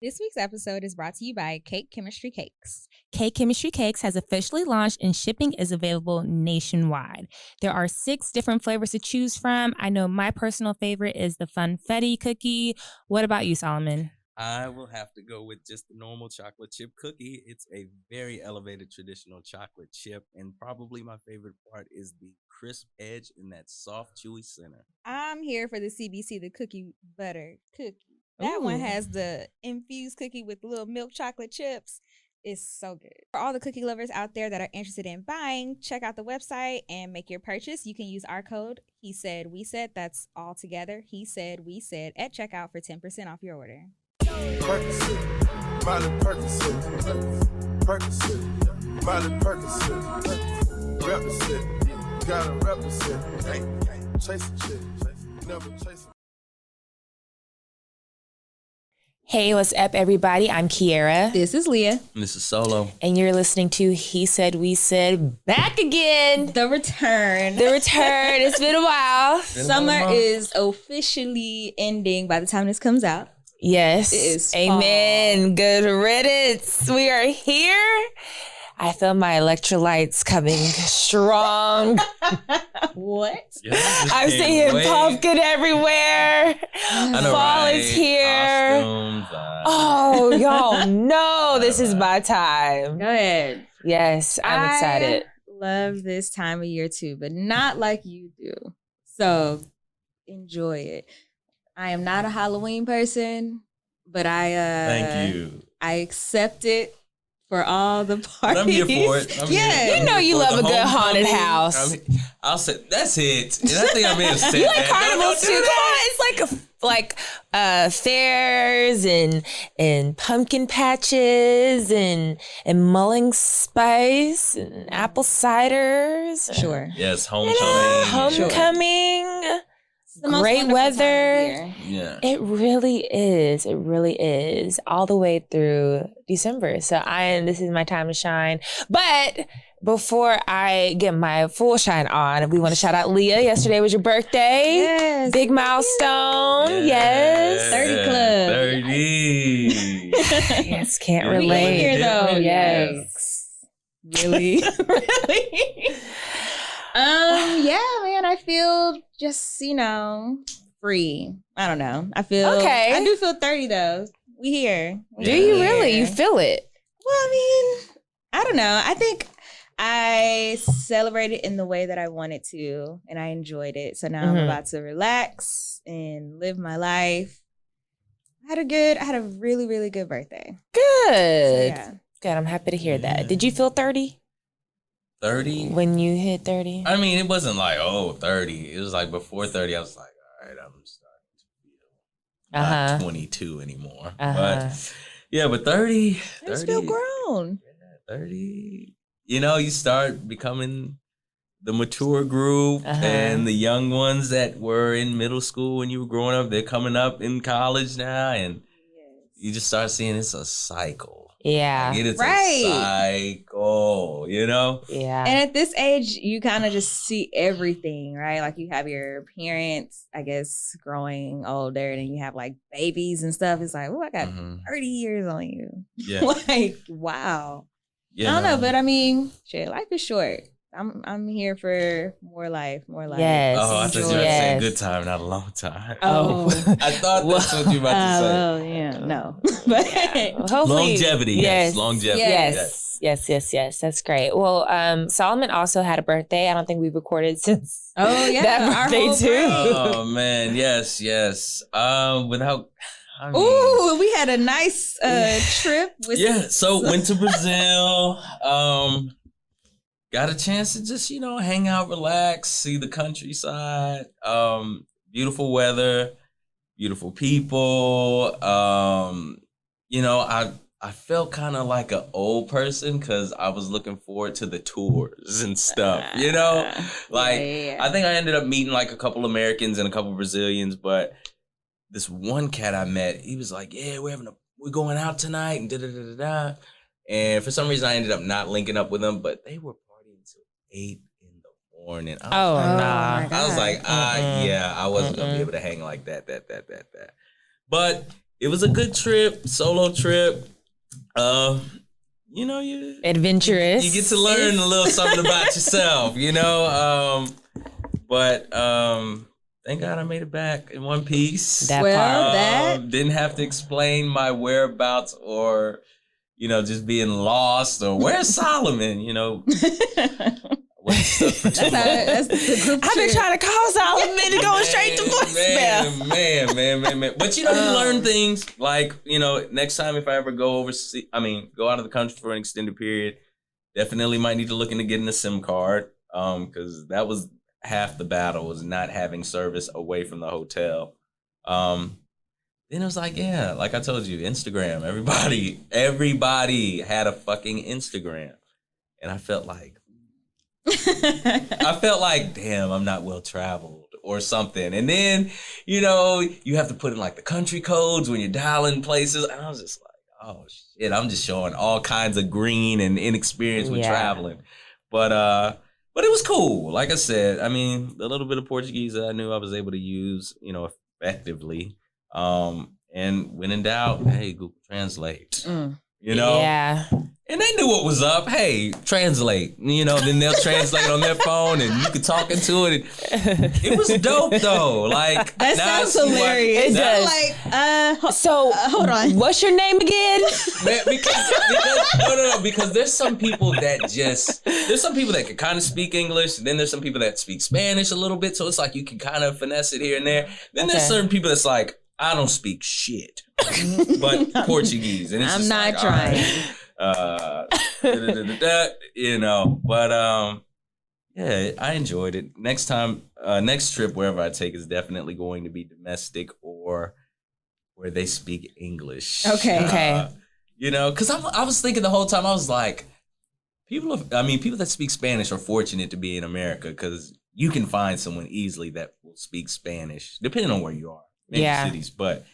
This week's episode is brought to you by Cake Chemistry Cakes. Cake Chemistry Cakes has officially launched and shipping is available nationwide. There are 6 different flavors to choose from. I know my personal favorite is the Funfetti cookie. What about you, Solomon? I will have to go with just the normal chocolate chip cookie. It's a very elevated traditional chocolate chip, and probably my favorite part is the crisp edge and that soft, chewy center. I'm here for the CBC, the cookie butter cookie. That one has the infused cookie with little milk chocolate chips. It's so good. For all the cookie lovers out there that are interested in buying, check out the website and make your purchase. You can use our code, He Said, We Said. That's all together. He Said, We Said at checkout for 10% off your order. Percocet, Miley Percocet, Percocet, Miley Percocet, represent, gotta represent, chase a chick, never chase a. Hey, what's up, everybody? I'm Kiera. This is Leah. And this is Solo. And you're listening to He Said, We Said, back again. The return. The return. It's been a while. Summer is officially ending by the time this comes out. Yes. It is Amen. fall. Good riddance. We are here. I feel my electrolytes coming strong. What? Yeah, I'm seeing pumpkin everywhere. I know, Fall right? is here. Costumes, Oh, y'all know this is my time. Go ahead. Yes, I'm excited. Love this time of year too, but not like you do. So enjoy it. I am not a Halloween person, but Thank you. I accept it for all the parties. I'm here for it. You know you love a good haunted house. I'll say that's it. And I think I'm being set. You like carnivals too? Come on, it's like fairs and pumpkin patches and mulling spice and apple ciders. Sure. Yes, homecoming. Homecoming. The most Great wonderful time of weather. year. Yeah. It really is. It really is. All the way through December. So this is my time to shine. But before I get my full shine on, we want to shout out Leah. Yesterday was your birthday. Yes. Big milestone. Yes. 30 club. 30. Yes, can't We relate. here though. Yes. Really? Really? Yeah, man, I feel just, free. I don't know. I feel Okay. I do feel 30 though. We here. Do you really? You feel it? Well, I mean, I don't know. I think I celebrated in the way that I wanted to, and I enjoyed it. So now I'm about to relax and live my life. I had a really, really good birthday. Good. So, yeah. Good. I'm happy to hear that. Did you feel 30 30? when you hit 30? I mean, it wasn't like, 30. It was like before 30, I was like, all right, I'm starting to feel not 22 anymore. But yeah, but 30. I just feel grown. Yeah, 30. You start becoming the mature group and the young ones that were in middle school when you were growing up, they're coming up in college now, and you just start seeing it's a cycle. Yeah. Like, it's a cycle, Yeah. And at this age, you kind of just see everything, right? Like you have your parents, I guess, growing older, and then you have like babies and stuff. It's like, oh, I got 30 years on you. Yeah. Like, wow. I don't know, but I mean, shit, life is short. I'm here for more life. Yes. Oh, I thought you were saying good time, not a long time. Oh. I thought that's what you were about to say. Well, yeah, no. But Hopefully, longevity, yes. Longevity. Yes. That's great. Well, Solomon also had a birthday. I don't think we've recorded since that birthday too. Oh man, yes. We had a nice trip with so went to Brazil. Got a chance to just, hang out, relax, see the countryside. Beautiful weather, beautiful people. I felt kind of like an old person because I was looking forward to the tours and stuff, I think I ended up meeting like a couple Americans and a couple Brazilians, but this one cat I met, he was like, yeah, we're going out tonight and da-da-da-da-da. And for some reason I ended up not linking up with them, but they were partying till 8 in the morning. I was like, I wasn't going to be able to hang like that. But it was a good trip, solo trip. You know, adventurous. You get to learn a little something about yourself, you know. But thank God I made it back in one piece. Didn't have to explain my whereabouts or, you know, just being lost or where's Solomon, you know. That's the group. I've been trying to call Solomon and going straight to voicemail. Man. But you know, you learn things like, you know, next time if I ever go go out of the country for an extended period, definitely might need to look into getting a SIM card. Because that was half the battle, was not having service away from the hotel. Then it was like, yeah, like I told you, Instagram. Everybody had a fucking Instagram. And I felt like, damn, I'm not well traveled or something. And then, you know, you have to put in like the country codes when you're dialing places. And I was just like, oh shit, I'm just showing all kinds of green and inexperience with traveling. But it was cool. Like I said, I mean, the little bit of Portuguese that I knew I was able to use, you know, effectively. And when in doubt, hey, Google Translate. You know? Yeah. And they knew what was up. Hey, translate. You know, then they'll translate on their phone and you can talk into it. It was dope though. Like that sounds hilarious. It does. Hold on. What's your name again? Man, because there's some people that can kind of speak English, and then there's some people that speak Spanish a little bit. So it's like you can kind of finesse it here and there. Then there's certain people that's like, I don't speak shit, but Portuguese, and it's I'm not like, trying. You know, but yeah, I enjoyed it. Next trip, wherever I take, is definitely going to be domestic or where they speak English. Okay. You know, because I was thinking the whole time, I was like, people that speak Spanish are fortunate to be in America because you can find someone easily that will speak Spanish, depending on where you are. Many cities, but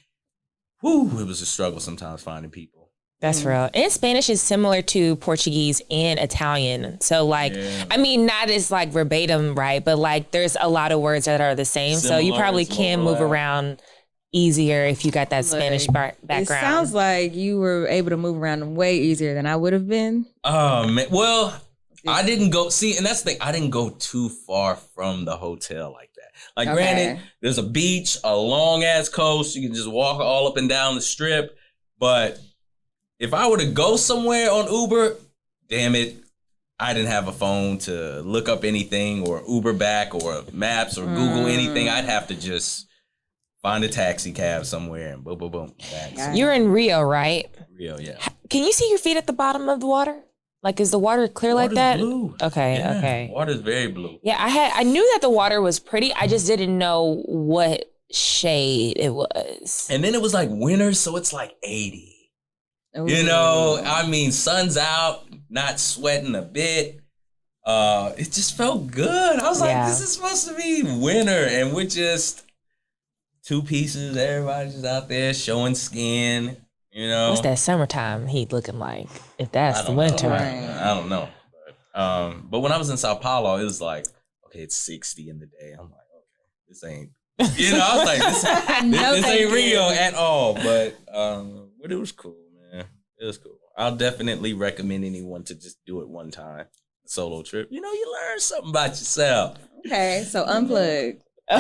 it was a struggle sometimes finding people. That's real. And Spanish is similar to Portuguese and Italian. So like, I mean, not as like verbatim, right? But like there's a lot of words that are the same. Similar, so you probably can move around easier if you got that Spanish background. It sounds like you were able to move around way easier than I would have been. Oh, man. Well, I didn't go, and that's the thing, I didn't go too far from the hotel like that. Like, granted, there's a beach, a long-ass coast. You can just walk all up and down the strip. But if I were to go somewhere on Uber, damn it, I didn't have a phone to look up anything or Uber back or Maps or Google anything. I'd have to just find a taxi cab somewhere and boom, boom, boom. Back. You're in Rio, right? Rio, yeah. Can you see your feet at the bottom of the water? Like, is the water clear like that? Blue. Okay. Water's very blue. Yeah, I knew that the water was pretty. I just didn't know what shade it was. And then it was like winter, so it's like 80. Ooh. You know, I mean, sun's out, not sweating a bit. It just felt good. I was like, this is supposed to be winter, and we're just two pieces. Everybody's just out there showing skin. You know, what's that summertime heat looking like? If that's the winter, I don't know. But when I was in Sao Paulo, it was like, okay, it's 60 in the day. I'm like, okay, this ain't. You know, I was like, this ain't Rio at all. But it was cool, man. It was cool. I'll definitely recommend anyone to just do it one time, solo trip. You know, you learn something about yourself. Okay, so unplug. Yeah.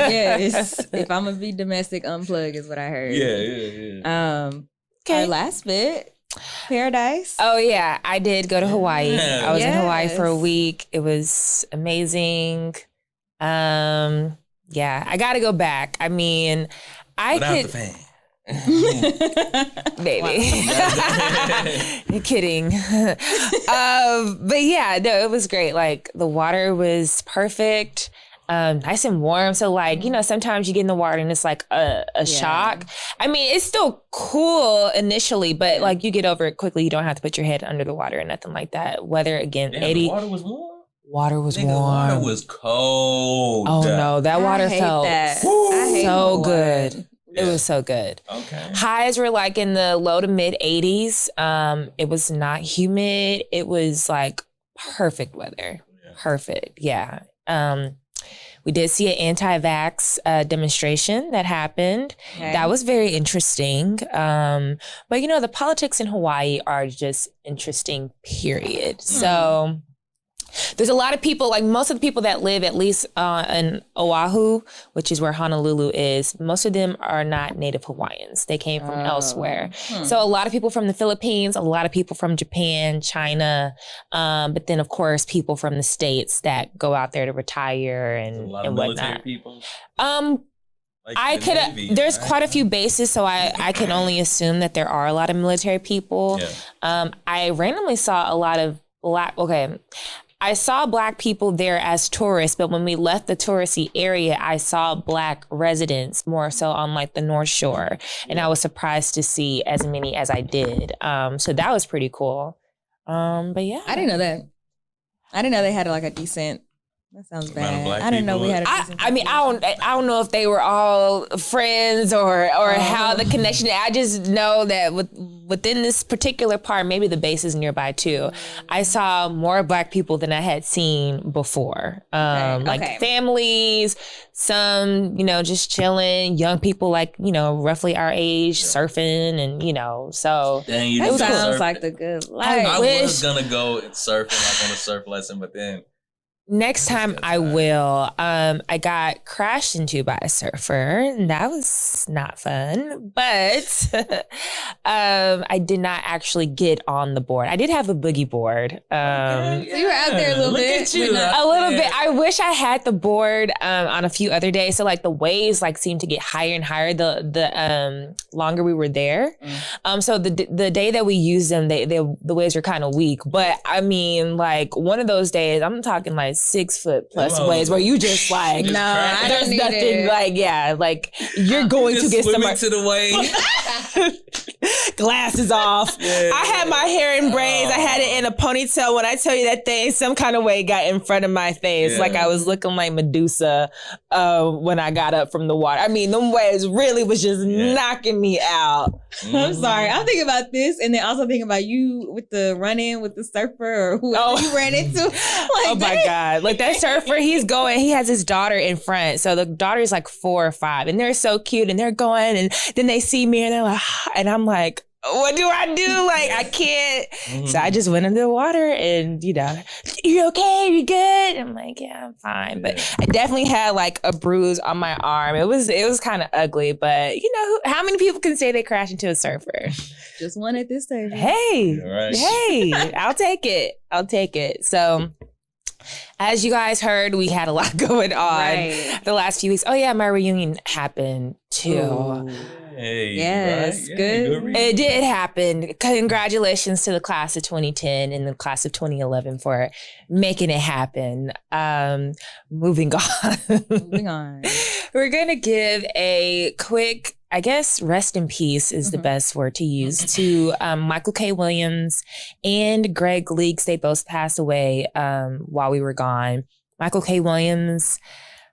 Yes. If I'm gonna be domestic, unplug is what I heard. Yeah. Okay. Our last bit, paradise. Oh yeah, I did go to Hawaii. I was in Hawaii for a week. It was amazing. Yeah, I got to go back. I mean, Without the fan. Baby. You're kidding. But yeah, no, it was great. Like the water was perfect. Nice and warm. So like, you know, sometimes you get in the water and it's like a shock. I mean, it's still cool initially, but like you get over it quickly. You don't have to put your head under the water or nothing like that. Weather again, 80. The water was warm. Water was warm. The water was cold. Oh no, that water felt so good. Yeah. It was so good. Okay. Highs were like in the low to mid 80s. It was not humid. It was like perfect weather. Yeah. Perfect. Yeah. We did see an anti-vax demonstration that happened. Okay. That was very interesting. But the politics in Hawaii are just interesting, period. So there's a lot of people, like most of the people that live at least in Oahu, which is where Honolulu is, most of them are not native Hawaiians. They came from elsewhere. So a lot of people from the Philippines, a lot of people from Japan, China, but then of course people from the States that go out there to retire and whatnot. Military people? There's quite a few bases, so I can only assume that there are a lot of military people. Yeah. I randomly saw a lot of I saw Black people there as tourists, but when we left the touristy area, I saw Black residents more so on like the North Shore. And I was surprised to see as many as I did. So that was pretty cool. But yeah. I didn't know that. I didn't know they had like a decent. That sounds bad. I didn't know we had a decent I don't know if they were all friends or how the connection. I just know that within this particular part, maybe the base is nearby too. I saw more Black people than I had seen before. Like families, some, just chilling, young people like, roughly our age, surfing and, so. Dang, that sounds like the good life. I was going to go surfing like on a surf lesson, but then. Next time I will. I got crashed into by a surfer, and that was not fun. But I did not actually get on the board. I did have a boogie board. So you were out there a little bit. A little bit. I wish I had the board on a few other days. So like the waves seemed to get higher and higher the longer we were there. So the day that we used them, the waves were kind of weak. But I mean, like one of those days, I'm talking like 6 foot plus waves where you just like, there's nothing like you're going to get some to the wave. Glasses off. Yeah. I had my hair in braids. I had it in a ponytail. When I tell you that thing, some kind of way got in front of my face. Like I was looking like Medusa when I got up from the water. I mean, them waves really was just knocking me out. I'm sorry. I'm thinking about this and then also thinking about you with the run-in with the surfer or whoever you ran into. Oh my God. Like that surfer, he has his daughter in front. So the daughter's like 4 or 5 and they're so cute and they're going and then they see me and they're like, and I'm like, what do I do? Like, I can't. So I just went into the water and, you okay? You good? I'm like, yeah, I'm fine. But I definitely had like a bruise on my arm. It was kind of ugly, but how many people can say they crashed into a surfer? Just one at this stage. Hey, I'll take it. So as you guys heard, we had a lot going on the last few weeks. Oh yeah, my reunion happened too. Ooh. Hey, yes, good. It did happen. Congratulations to the class of 2010 and the class of 2011 for making it happen. Moving on. We're going to give a quick, I guess, rest in peace is the best word to use, to Michael K. Williams and Gregg Leaks. They both passed away while we were gone. Michael K. Williams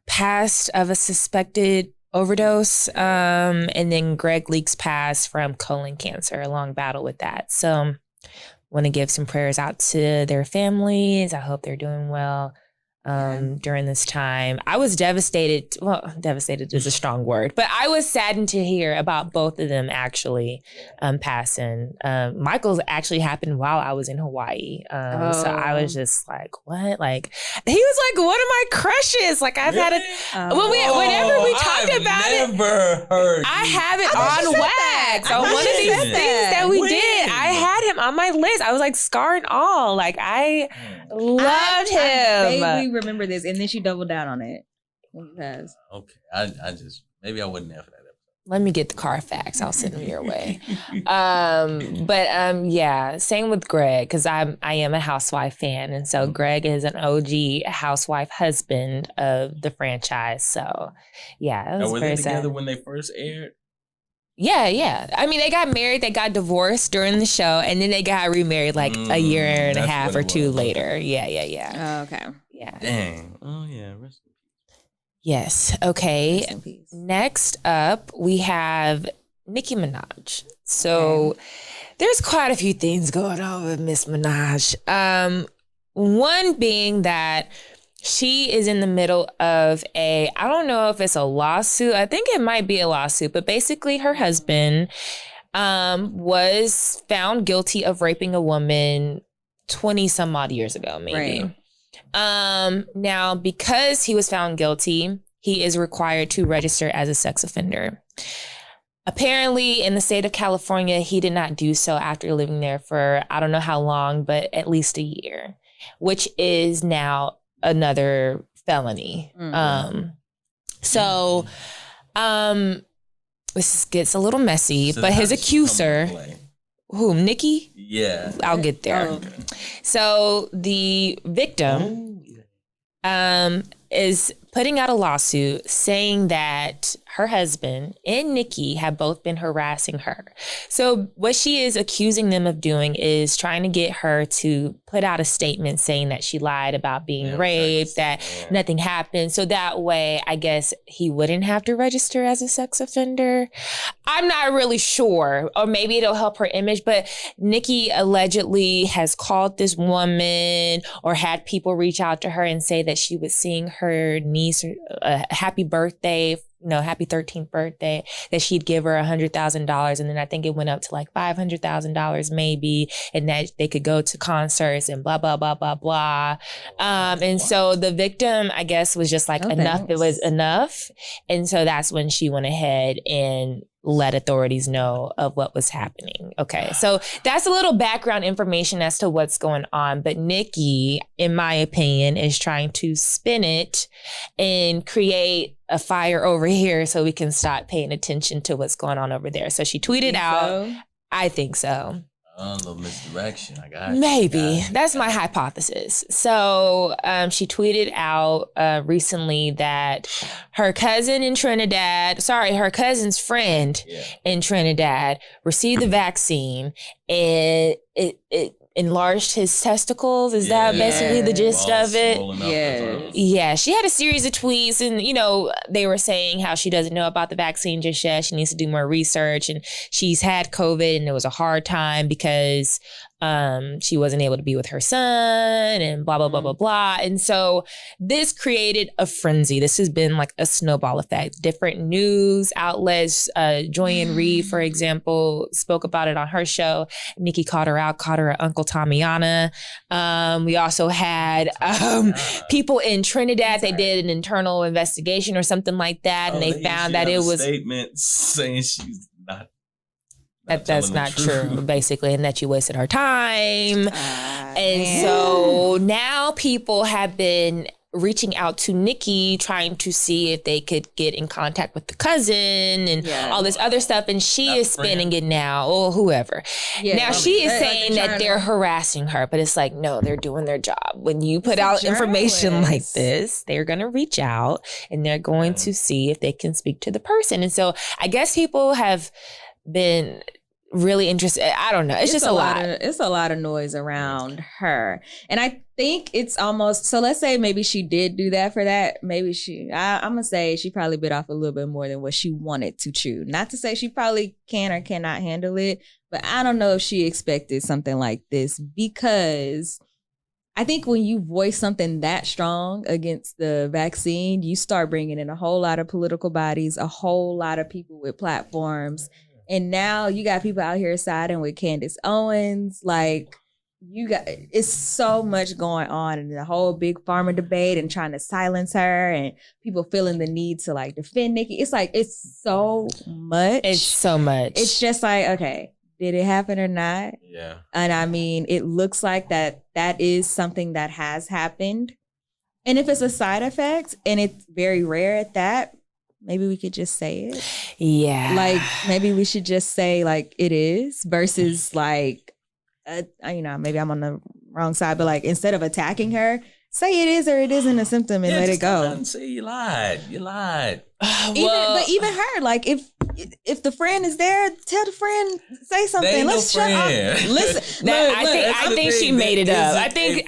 passed of a suspected overdose, and then Gregg Leaks passed from colon cancer, a long battle with that. So want to give some prayers out to their families. I hope they're doing well during this time. I was devastated. Well, devastated is a strong word, but I was saddened to hear about both of them actually passing. Michael's actually happened while I was in Hawaii. So I was just like, what? Like, he was like one of my crushes. Like I've had it. Whenever we talked about it, I have it on wax. On one of these things that we did, I had him on my list. I was like scar and all. Like I loved him. I vaguely remember this, and then she doubled down on it. Okay, I just maybe I wouldn't have that. Let me get the Carfax. I'll send them your way. Yeah, same with Gregg, because I am a Housewife fan, and so Gregg is an OG housewife husband of the franchise. So yeah, it was were very they together sad. when they first aired? Yeah. I mean, they got married, they got divorced during the show, and then they got remarried like a year and a half or two later. Yeah. Oh, okay. Yeah. Dang. Oh yeah. Rest in peace. Yes. Okay. Next up, we have Nicki Minaj. So there's quite a few things going on with Miss Minaj. One being that she is in the middle of I don't know if it's a lawsuit. I think it might be a lawsuit, but basically her husband was found guilty of raping a woman 20 some odd years ago, maybe. Right. Now, because he was found guilty, he is required to register as a sex offender. Apparently, in the state of California, he did not do so after living there for I don't know how long, but at least a year, which is now another felony. This gets a little messy, but his accuser, whom, Nicki? Yeah. I'll get there. Okay. So the victim is putting out a lawsuit saying that her husband and Nicki have both been harassing her. So what she is accusing them of doing is trying to get her to put out a statement saying that she lied about being raped, that nothing happened. So that way, I guess he wouldn't have to register as a sex offender. I'm not really sure, or maybe it'll help her image, but Nicki allegedly has called this woman or had people reach out to her and say that she was seeing her niece a happy birthday, happy 13th birthday, that she'd give her $100,000. And then I think it went up to like $500,000 maybe, and that they could go to concerts and blah, blah, blah, blah, blah. And so the victim, I guess, was just like, enough. It was enough. And so that's when she went ahead and let authorities know of what was happening. Okay, so that's a little background information as to what's going on. But Nicki, in my opinion, is trying to spin it and create a fire over here so we can stop paying attention to what's going on over there. So she tweeted out, I think so. A little misdirection. I got maybe. That's my hypothesis. So she tweeted out recently that her cousin's friend in Trinidad received the vaccine, and it enlarged his testicles. Is that basically the gist of it? Yeah. She had a series of tweets, and they were saying how she doesn't know about the vaccine just yet. She needs to do more research, and she's had COVID, and it was a hard time because she wasn't able to be with her son and blah, blah, blah, blah, blah. And so this created a frenzy. This has been like a snowball effect. Different news outlets, Joyanne Reid, for example, spoke about it on her show. Nicki called her Uncle Tamiana. We also had people in Trinidad. They did an internal investigation or something like that. And they found that it was statements saying she's not. That's not true, basically, and that you wasted her time. So now people have been reaching out to Nicki, trying to see if they could get in contact with the cousin and all this other stuff. And she is spinning it now, or whoever. Now she is saying that they're harassing her, but it's like, no, they're doing their job. When you put out information like this, they're going to reach out and they're going to see if they can speak to the person. And so I guess people have been really interested. I don't know. It's just a lot. It's a lot of noise around her. And I think it's almost, so let's say maybe she did do that for that. Maybe I'm going to say she probably bit off a little bit more than what she wanted to chew. Not to say she probably can or cannot handle it, but I don't know if she expected something like this, because I think when you voice something that strong against the vaccine, you start bringing in a whole lot of political bodies, a whole lot of people with platforms. And now you got people out here siding with Candace Owens. Like, it's so much going on, and the whole big pharma debate and trying to silence her, and people feeling the need to like defend Nicki. It's like, it's so much. It's so much. It's just like, okay, did it happen or not? Yeah. And I mean, it looks like that is something that has happened. And if it's a side effect, and it's very rare at that, maybe we could just say it. Yeah. Like, maybe we should just say like it is, versus like, maybe I'm on the wrong side, but like, instead of attacking her, say it is or it isn't a symptom and let it go. Say you lied. Even her, like, if the friend is there, tell the friend, say something. Let's shut up. Listen. I think she made it up. I think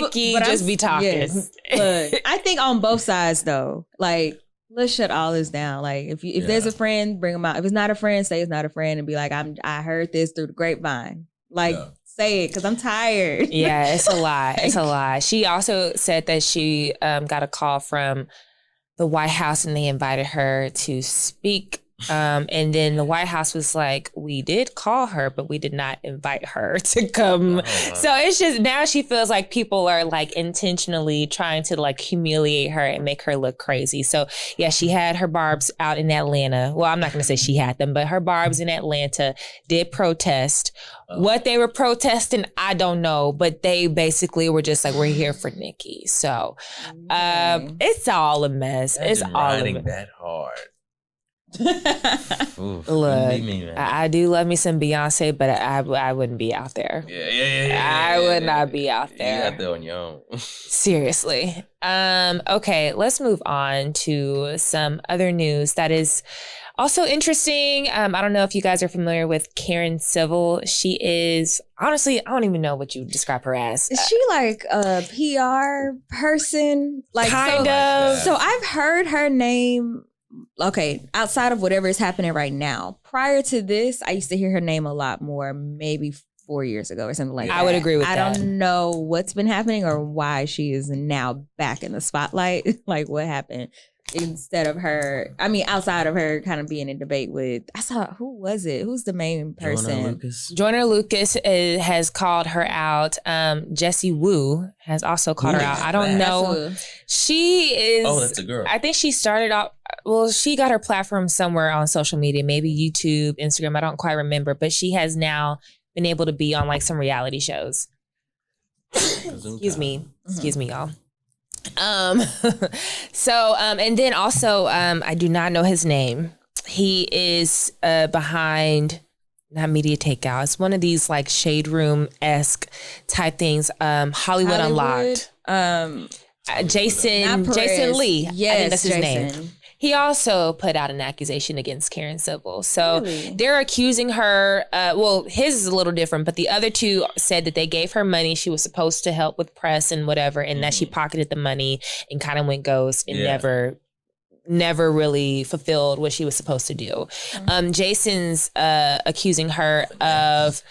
Nicki just be talking. Yes. But I think on both sides though, like, let's shut all this down. Like, if there's a friend, bring them out. If it's not a friend, say it's not a friend and be like, I heard this through the grapevine. Like, say it because I'm tired. Yeah, it's a lot. It's a lot. She also said that she got a call from the White House and they invited her to speak. And then the White House was like, we did call her, but we did not invite her to come. So it's just, now she feels like people are like intentionally trying to like humiliate her and make her look crazy. So yeah, she had her barbs out in Atlanta. Well, I'm not going to say she had them, but her barbs in Atlanta did protest. What they were protesting, I don't know, but they basically were just like, we're here for Nicki. So it's all a mess. It's all a mess. That hard. Oof, Look, me, I do love me some Beyonce, but I wouldn't be out there. I would not be out there. You out there on your own. Seriously. Okay, let's move on to some other news that is also interesting. I don't know if you guys are familiar with Karen Civil. She is, honestly, I don't even know what you would describe her as. Is she like a PR person? Like kind of. So I've heard her name. Okay, outside of whatever is happening right now. Prior to this, I used to hear her name a lot more, maybe 4 years ago or something like that. I would agree with that. I don't know what's been happening or why she is now back in the spotlight. Like what happened instead of her, I mean, outside of her kind of being in debate with, I saw, who was it? Who's the main person? Joyner Lucas has called her out. Jessie Wu has also called her out. I don't know. She is. Oh, that's a girl. I think she started off. Well, she got her platform somewhere on social media, maybe YouTube, Instagram. I don't quite remember, but she has now been able to be on like some reality shows. Excuse me, y'all. And then also, I do not know his name. He is behind, not Media Takeout. It's one of these like Shade Room-esque type things. Hollywood Unlocked. Jason Lee. Yes, I think that's his Jason. name. He also put out an accusation against Karen Civil. So they're accusing her. Well, his is a little different, but the other two said that they gave her money. She was supposed to help with press and whatever, and that she pocketed the money and kind of went ghost and never really fulfilled what she was supposed to do. Jason's accusing her of,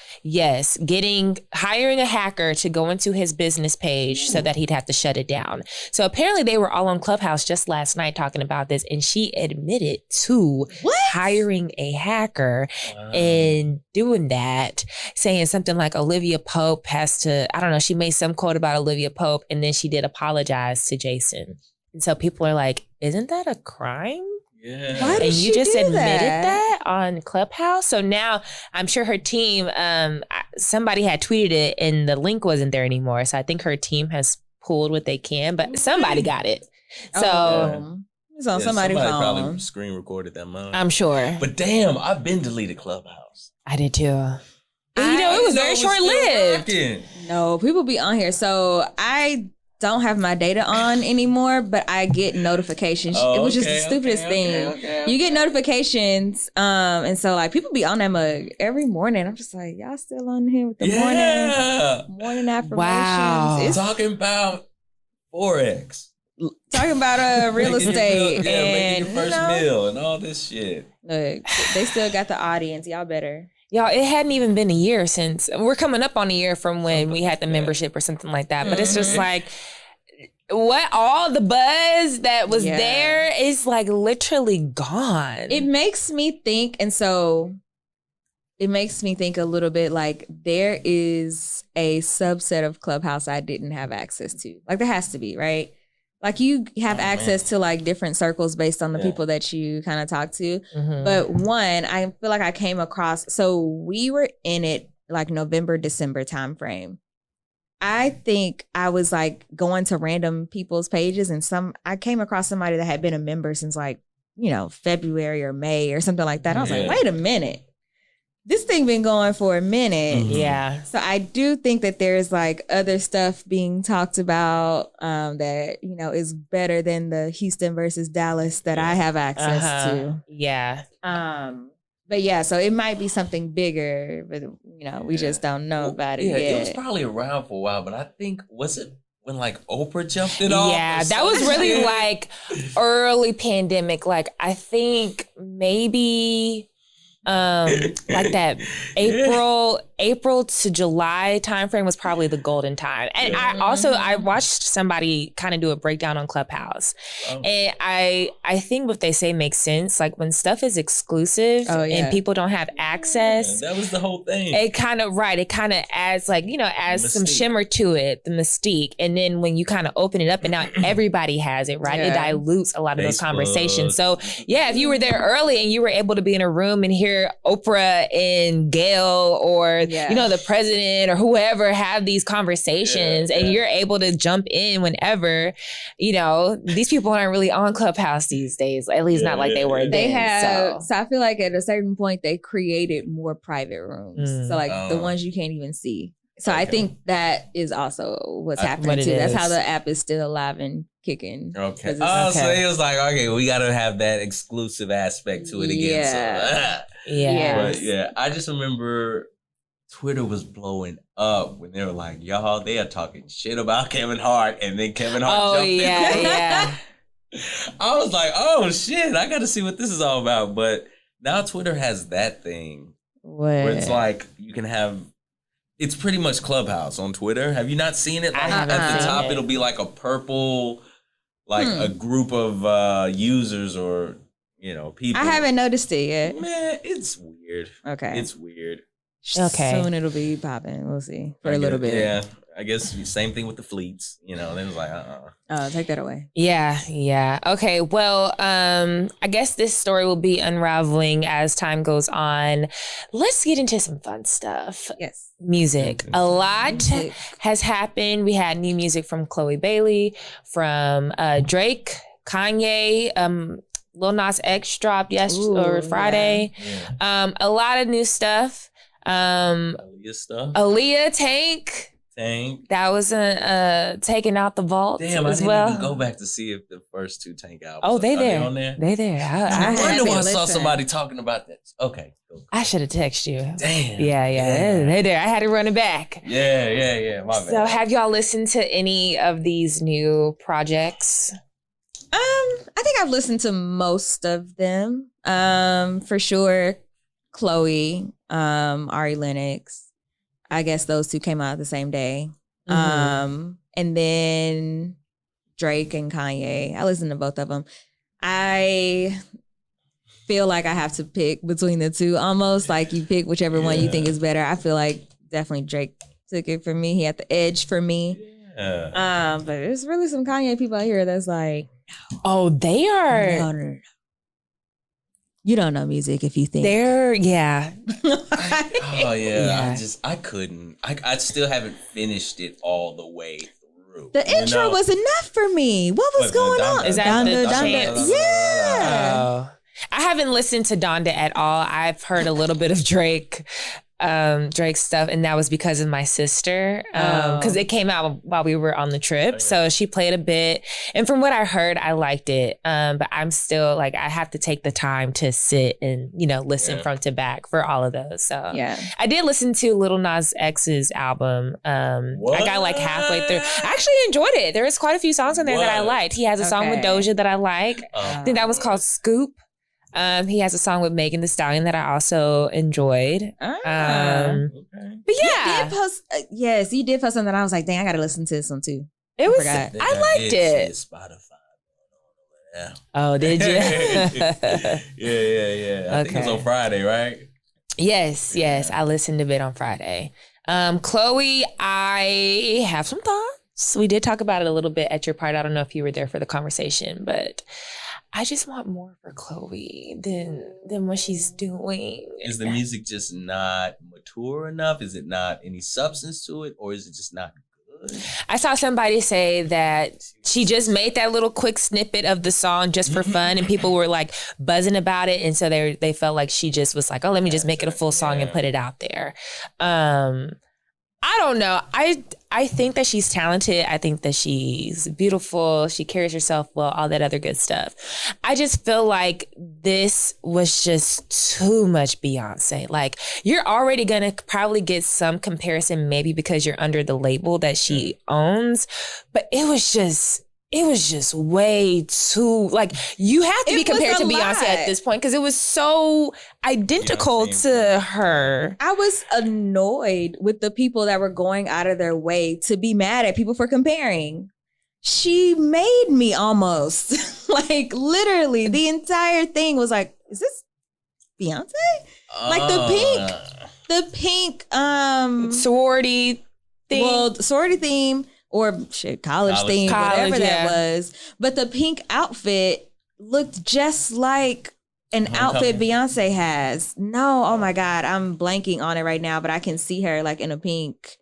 hiring a hacker to go into his business page so that he'd have to shut it down. So apparently they were all on Clubhouse just last night talking about this, and she admitted to hiring a hacker and doing that, saying something like Olivia Pope has to, I don't know, she made some quote about Olivia Pope, and then she did apologize to Jason. And so people are like, isn't that a crime? Yeah. Why did you just admitted that on Clubhouse? So now I'm sure her team, somebody had tweeted it and the link wasn't there anymore. So I think her team has pulled what they can, but somebody got it. So it's on somebody's phone. Probably screen recorded that moment. I'm sure. But damn, I've been deleted Clubhouse. I did too. And, it was very short-lived. No, people be on here. So I don't have my data on anymore, but I get notifications, which is the stupidest thing. You get notifications, and so like people be on that mug every morning. I'm just like, y'all still on here with the morning affirmations. Wow, it's talking about Forex, talking about real estate, and making your first meal and all this shit. Look, they still got the audience. Y'all better. Y'all, it hadn't even been a year since, we're coming up on a year from when we had the membership or something like that. But it's just like, what, all the buzz that was there is like literally gone. It makes me think, and so it makes me think a little bit like there is a subset of Clubhouse I didn't have access to. Like there has to be, right? Like you have access to like different circles based on the people that you kind of talk to. But one, I feel like I came across, so we were in it like November, December timeframe. I think I was like going to random people's pages and I came across somebody that had been a member since like, February or May or something like that. I was like, wait a minute. This thing been going for a minute. Yeah. So I do think that there's like other stuff being talked about that, is better than the Houston versus Dallas that I have access to. Yeah. But yeah, so it might be something bigger, but we just don't know about it yet. It was probably around for a while, but I think, was it when like Oprah jumped it off? Yeah, that was really like early pandemic. Like I think maybe like that April to July timeframe was probably the golden time. And I watched somebody kind of do a breakdown on Clubhouse. Oh. And I think what they say makes sense. Like when stuff is exclusive and people don't have access. Yeah, that was the whole thing. It kind of adds like, adds some shimmer to it, the mystique. And then when you kind of open it up and now everybody has it, right? Yeah. It dilutes a lot of those conversations. So yeah, if you were there early and you were able to be in a room and hear Oprah and Gail or the president or whoever have these conversations and you're able to jump in whenever, these people aren't really on Clubhouse these days, at least not like they were then. So I feel like at a certain point they created more private rooms. So like the ones you can't even see. So I think that is also what's happening too. That's how the app is still alive and kicking. Okay. So it was like, okay, we got to have that exclusive aspect to it again. Yeah. But I just remember Twitter was blowing up when they were like, y'all, they are talking shit about Kevin Hart, and then Kevin Hart jumped in. I was like, oh shit, I got to see what this is all about. But now Twitter has that thing where it's like you can have. It's pretty much Clubhouse on Twitter. Have you not seen it? Like at the top, it'll be like a purple, like a group of users or people. I haven't noticed it yet. Man, it's weird. Okay, it's weird. Okay, soon it'll be popping. We'll see for a little bit. Yeah, I guess same thing with the fleets. They was like, Oh, take that away. Yeah. Okay, well, I guess this story will be unraveling as time goes on. Let's get into some fun stuff. Yes. Music. A lot has happened. We had new music from Chloe Bailey, from Drake, Kanye, Lil Nas X dropped Friday. Yeah. A lot of new stuff. Aaliyah, Tank. That was taking out the vault. Damn, as I well. didn't even go back to see if the first two Tank albums. Oh, they there. On there. They there. I wonder when I saw somebody talking about that. Okay. Cool. I should have texted you. Damn. Yeah. They there. I had to run it back. Yeah. My bad. So, have y'all listened to any of these new projects? I think I've listened to most of them. For sure, Chloe, Ari Lennox. I guess those two came out the same day. And then Drake and Kanye. I listened to both of them. I feel like I have to pick between the two almost. Like you pick whichever one you think is better. I feel like definitely Drake took it for me. He had the edge for me. Yeah. But there's really some Kanye people out here that's like, oh, they are. No. You don't know music if you think they're I couldn't. I still haven't finished it all the way through. The intro was enough for me. What was going on? Is that Donda? Yeah. Oh. I haven't listened to Donda at all. I've heard a little bit of Drake stuff, and that was because of my sister, because it came out while we were on the trip. So she played a bit, and from what I heard, I liked it. But I'm still like, I have to take the time to sit and listen front to back for all of those. So I did listen to Lil Nas X's album. I got like halfway through. I actually enjoyed it. There was quite a few songs on there that I liked. He has a song with Doja that I like. I think that was called Scoop. He has a song with Megan Thee Stallion that I also enjoyed. But yeah. You did post something that I was like, dang, I got to listen to this one too. I liked it. Spotify. Yeah. Oh, did you? Yeah. I think it was on Friday, right? Yes. I listened to it on Friday. Chloe, I have some thoughts. We did talk about it a little bit at your part. I don't know if you were there for the conversation, but I just want more for Chloe than what she's doing. Is the music just not mature enough? Is it not any substance to it? Or is it just not good? I saw somebody say that she just made that little quick snippet of the song just for fun, and people were like buzzing about it. And so they felt like she just was like, oh, let me just make it a full song and put it out there. I don't know. I think that she's talented. I think that she's beautiful. She carries herself well, all that other good stuff. I just feel like this was just too much Beyonce. Like, you're already going to probably get some comparison, maybe because you're under the label that she owns. But it was it was just way too, like, you have to be compared to Beyonce at this point because it was so identical to her. I was annoyed with the people that were going out of their way to be mad at people for comparing. She made me almost. Like, literally, the entire thing was like, is this Beyonce? Like the pink sorority thing. Well, sorority theme. Or college theme, whatever that was. But the pink outfit looked just like an outfit Beyonce has. No, oh my God, I'm blanking on it right now, but I can see her like in a pink.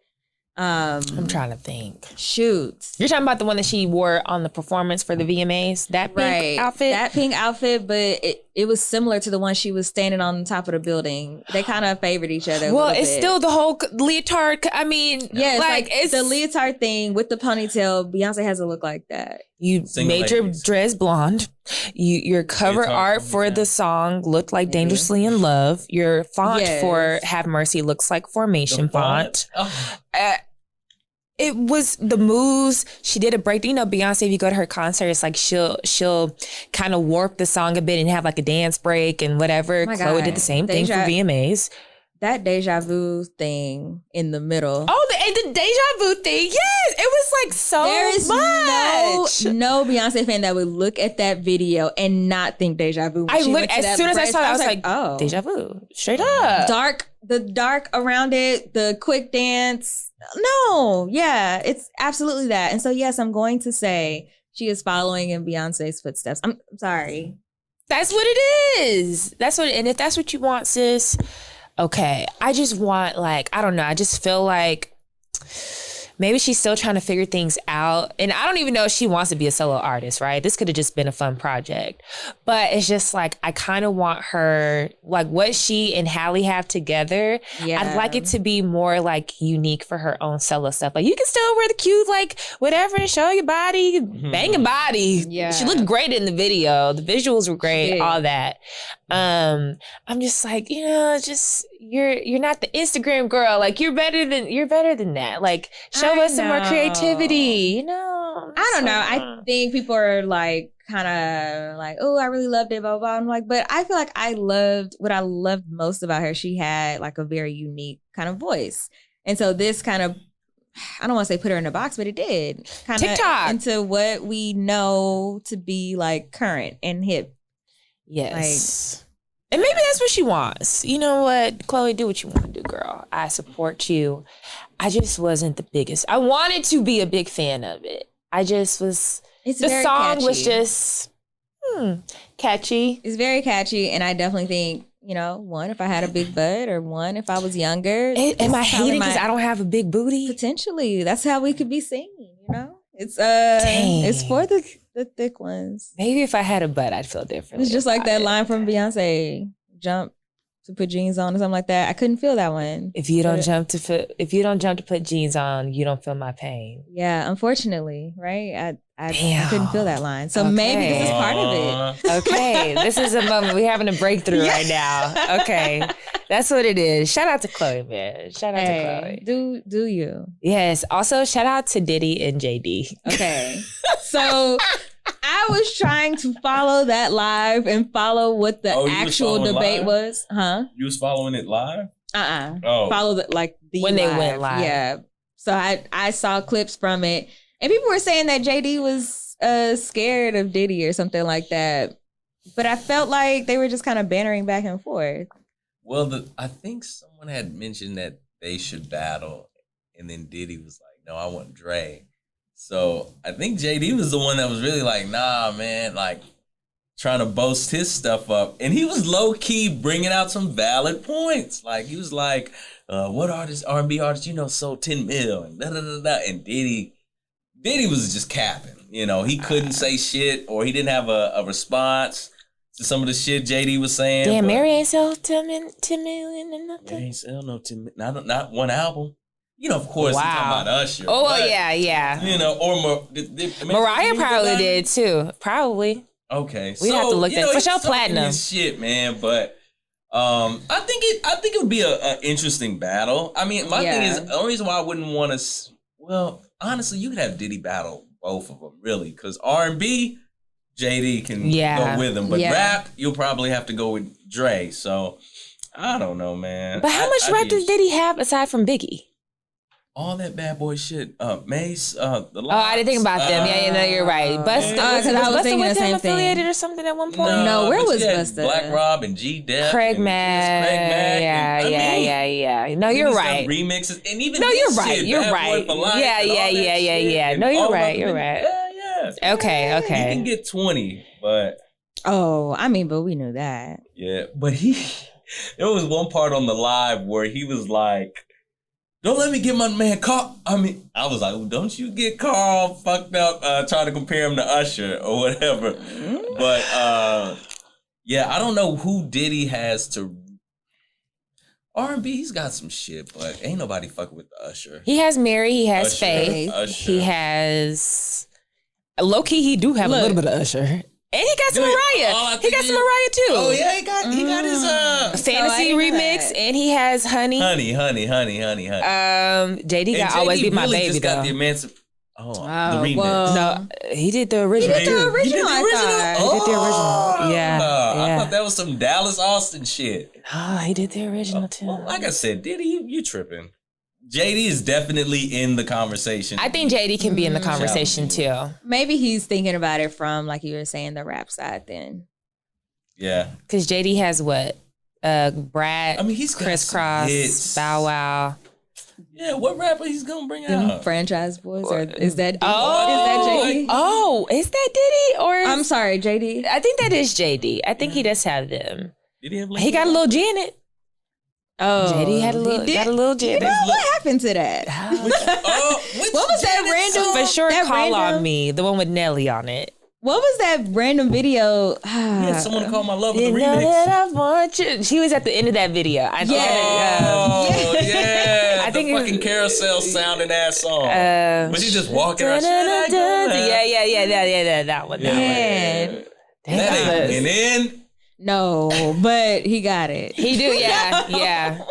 I'm trying to think. Shoot. You're talking about the one that she wore on the performance for the VMAs? That pink outfit? That pink outfit, but it was similar to the one she was standing on the top of the building. They kind of favored each other. Well, it's still the whole leotard. I mean, yeah, like it's the leotard thing with the ponytail. Beyonce has a look like that. You made your dress blonde. Your cover leotard art for the song looked like Dangerously in Love. Your font for Have Mercy looks like Formation font. It was the moves. She did a break. You know, Beyonce, if you go to her concert, it's like she'll kind of warp the song a bit and have like a dance break and whatever. Chloe did the same thing for VMAs. That deja vu thing in the middle. Oh, the deja vu thing. Yes, it was like so there is much. No Beyonce fan that would look at that video and not think deja vu. I looked as soon as I saw it. I was like, oh, deja vu, straight up. The dark around it, the quick dance. No, yeah, it's absolutely that. And so, yes, I'm going to say she is following in Beyonce's footsteps. I'm sorry. That's what it is. And if that's what you want, sis, okay. I just want, like, I don't know. I just feel like maybe she's still trying to figure things out. And I don't even know if she wants to be a solo artist, right? This could have just been a fun project. But it's just like, I kind of want her, like what she and Halle have together, I'd like it to be more like unique for her own solo stuff. Like you can still wear the cute, like whatever, and show your body, banging body. Yeah. She looked great in the video. The visuals were great, all that. I'm just like, you know, just you're not the Instagram girl. Like you're better than that. Like show us some more creativity, you know. I don't know. I think people are like kind of like, oh, I really loved it, blah, blah. I'm like, but I feel like what I loved most about her, she had like a very unique kind of voice. And so this kind of, I don't want to say put her in a box, but it did kind of TikTok into what we know to be like current and hip. Yes. And maybe that's what she wants. You know what, Chloe, do what you want to do, girl. I support you. I just wasn't the biggest. I wanted to be a big fan of it. I just was. The song catchy. Was just catchy. It's very catchy, and I definitely think, you know, one, if I had a big butt, or one, if I was younger. Am I hating because I don't have a big booty? Potentially. That's how we could be singing, you know? It's it's for the thick ones. Maybe if I had a butt, I'd feel different. It's just like that line from Beyonce, jump to put jeans on or something like that. I couldn't feel that one. If you don't jump to put jeans on, you don't feel my pain. Yeah, unfortunately, right? I couldn't feel that line. So maybe this is part of it. Okay, this is a moment. We're having a breakthrough right now. Okay, that's what it is. Shout out to Chloe, man. Shout out to Chloe. Do you? Yes. Also, shout out to Diddy and JD. Okay. So I was trying to follow that live and follow what the actual debate was. Huh? You was following it live? Oh. Follow when they went live. Yeah. So I saw clips from it. And people were saying that JD was scared of Diddy or something like that. But I felt like they were just kind of bantering back and forth. Well, I think someone had mentioned that they should battle. And then Diddy was like, no, I want Dre. So I think JD was the one that was really like, nah, man, like trying to boast his stuff up. And he was low-key bringing out some valid points. Like, he was like, what R&B artist, you know, sold 10 mil and da-da-da-da. And Diddy was just capping. You know, he couldn't say shit, or he didn't have a response to some of the shit JD was saying. Damn, Mary ain't sell 10 million and nothing. Mary ain't sell no 10 million. Not one album. You know, of course, wow. You're talking about Usher. Oh, but, yeah. You know, or Mariah probably did too. Probably. Okay. We'd have to look at for sure platinum. Shit, man, but I think it would be an interesting battle. I mean, my thing is, the only reason why I wouldn't want to, well, honestly, you could have Diddy battle both of them, really. Because R&B, JD can go with him. But rap, you'll probably have to go with Dre. So, I don't know, man. But how much rap did Diddy have aside from Biggie? All that bad boy shit. Mace, the Locks. Oh, I didn't think about them. Yeah, you're right. Busta, because I was thinking the same affiliated thing. or something at one point? No, where was Busta? Black Rob and G Dep. Craig Mack. Yeah. No, you're right. Remixes and even no, you're this right. shit, You're Bad right. Boy for Life Yeah. No, you're right. You're right. Yeah. Okay. You can get 20, but but we knew that. Yeah, but there was one part on the live where he was like, "Don't let me get my man Carl." I was like, well, "Don't you get Carl fucked up trying to compare him to Usher or whatever." But I don't know who Diddy has to R&B. He's got some shit, but ain't nobody fucking with the Usher. He has Mary. He has Usher, Faith. Usher. He has low key. He do have a little bit of Usher. And he got some Mariah. He got some Mariah too. Oh yeah, he got his Fantasy remix, and he has Honey. Honey. JD got Always Be My Baby though. Got the the remix. No, he did the original. He did the original. He did the original. Yeah. I thought that was some Dallas Austin shit. Oh, he did the original too. Well, like I said, Diddy, you tripping. JD is definitely in the conversation. I think JD can be in the conversation too. Maybe he's thinking about it from, like you were saying, the rap side then. Yeah. Because JD has what? Brad, he's Crisscross, Bow Wow. Yeah, what rapper he's gonna bring out? Franchise Boys, or is that? Is that JD? Oh, is that Diddy or? I'm sorry, JD. I think that is JD. I think he does have them. Did he have? He got a little Janet. Oh, JD had got a little Janet. What happened to that? What was that random? For sure, Call On Me, the one with Nelly on it. What was that random video? Yeah, someone called my love with the remix. Know that I want you. She was at the end of that video. Yeah. I think the fucking carousel sounding ass song. Was she just walking around? Yeah, that one. That ain't in. No, but he got it. He do, yeah.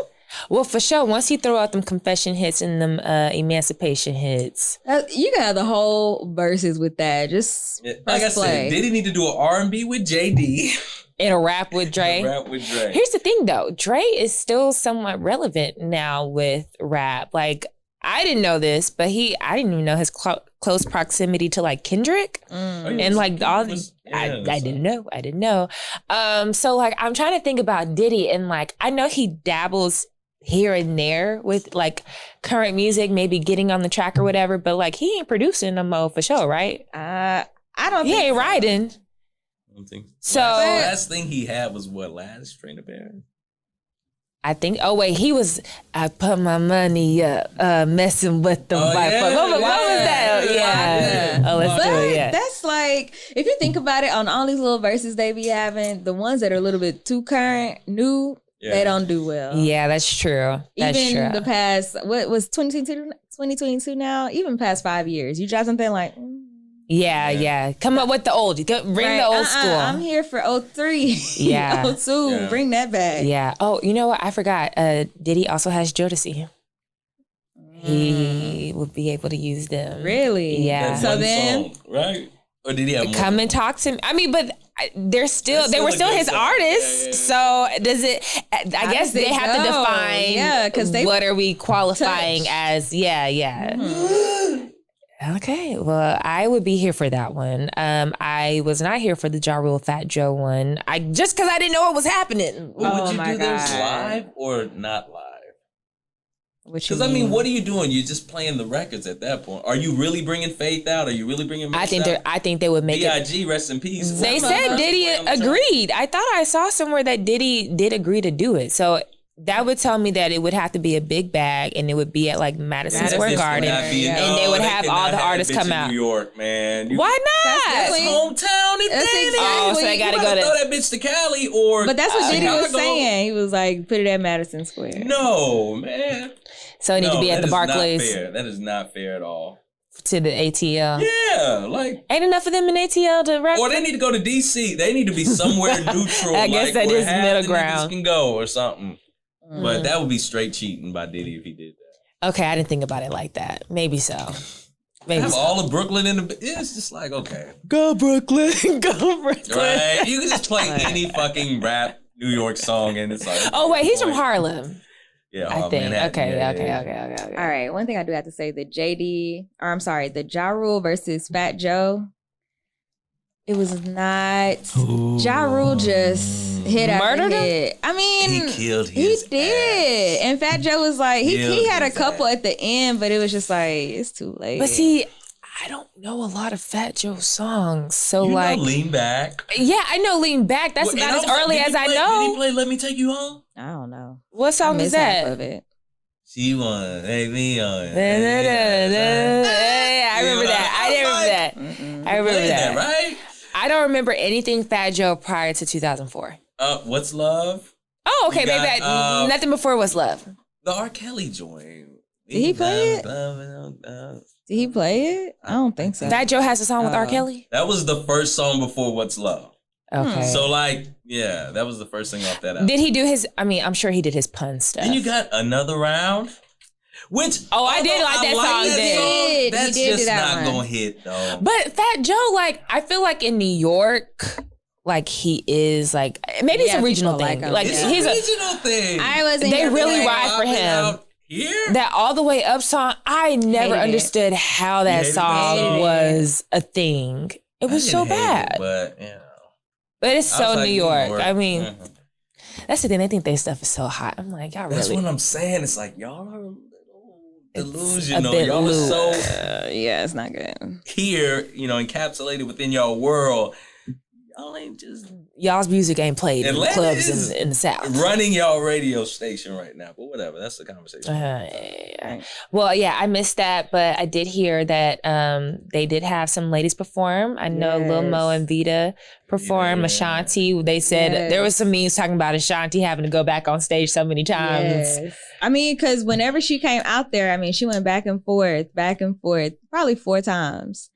Well, for sure, once he throw out them confession hits and them emancipation hits. You got the whole verses with that. Just like I said, did he need to do an R&B with JD? And a rap with Dre? Here's the thing, though. Dre is still somewhat relevant now with rap. Like, I didn't know this, but I didn't even know his close proximity to like Kendrick and like all. I didn't know. So like I'm trying to think about Diddy, and like I know he dabbles here and there with like current music, maybe getting on the track or whatever, but like he ain't producing no more for sure, right? I don't. He ain't writing. I don't think so. The last thing he had was what? Last Train of Bear. I think. Oh wait, he was. I put my money up, messing with the What was that? Yeah. Oh, let's do it. Yeah. That's like, if you think about it, on all these little verses they be having, the ones that are a little bit too current, new, they don't do well. Yeah, that's true. Even the past, what was 2022 now? Even past 5 years, you drop something like. Yeah. Come up with the old. Bring the old school. I'm here for 03. Yeah. 02. Yeah. Bring that back. Yeah. Oh, you know what? I forgot. Diddy also has Jodeci. He would be able to use them. Really? Yeah. So then, song, right? Or did he have more? Come and talk to me? I mean, but they were still his artists. Yeah. So does it? I guess they have to define. Yeah, because what are we qualifying as? Yeah. Mm-hmm. Okay, well, I would be here for that one. I was not here for the Ja Rule Fat Joe one. Just because I didn't know what was happening. Well, would you do those live or not live? Because I mean, what are you doing? You're just playing the records at that point. Are you really bringing Faith out? Are you really bringing? Mace I think they would make B.I.G. Rest in peace. They said Diddy agreed. I thought I saw somewhere that Diddy did agree to do it. So. That would tell me that it would have to be a big bag, and it would be at like Madison Square Garden, and they would have all the artists come out. New York, man. Why not? That's hometown. So they gotta go to throw that bitch to Cali, or but that's what Diddy was saying. He was like, put it at Madison Square. No, man. So it need to be at the Barclays. That is not fair at all. To the ATL. Yeah, like ain't enough of them in ATL to rap. Or they need to go to DC. They need to be somewhere neutral. I guess that is middle ground. Can go or something. But that would be straight cheating by Diddy if he did that. Okay, I didn't think about it like that. Maybe so. Have all of Brooklyn in the. It's just like, okay, go Brooklyn, go Brooklyn. Right? You can just play any fucking rap New York song, and it's like. Oh wait, he's from Harlem. Yeah, I think. Manhattan. Okay. All right. One thing I do have to say: the Ja Rule versus Fat Joe. It was not. Ja Rule just hit after hit. I mean, he killed his. He did, ass. and Fat Joe was like, he had a couple at the end, but it was just like it's too late. But see, I don't know a lot of Fat Joe songs, so you like, know Lean Back. Yeah, I know Lean Back. That's about as early as I know. Did he play Let Me Take You Home? I don't know what song is that. Half of it. She won. Hey, me on. I remember that. I remember that. Right? I don't remember anything Fat Joe prior to 2004. What's Love? Oh, okay, maybe nothing before What's Love. The R. Kelly joint. Did he play it? Did he play it? I don't think so. Fat Joe has a song with R. Kelly? That was the first song before What's Love. Okay. So like, yeah, that was the first thing off that album. Did he do his, I'm sure he did his pun stuff. Then you got Another Round. Which I did like that song then. That's just not gonna hit though. But Fat Joe, like, I feel like in New York, like he is like maybe it's a regional thing. Like it's he's a regional thing. I wasn't. They really ride for him. Here? That All the Way Up song, I never understood how that song was a thing. It was so bad. But you know. But it's so New York. I mean, that's the thing. They think their stuff is so hot. I'm like, y'all really. That's what I'm saying. It's like y'all are a little delusional. Y'all are so yeah, it's not good. Here, encapsulated within your world. Y'all ain't just y'all's music ain't played in clubs in the South. Running y'all radio station right now, but whatever. That's the conversation. Well, yeah, I missed that, but I did hear that they did have some ladies perform. I know Lil Mo and Vita perform. Ashanti. They said there was some memes talking about Ashanti having to go back on stage so many times. Yes. I mean, because whenever she came out there, I mean, she went back and forth, probably 4 times,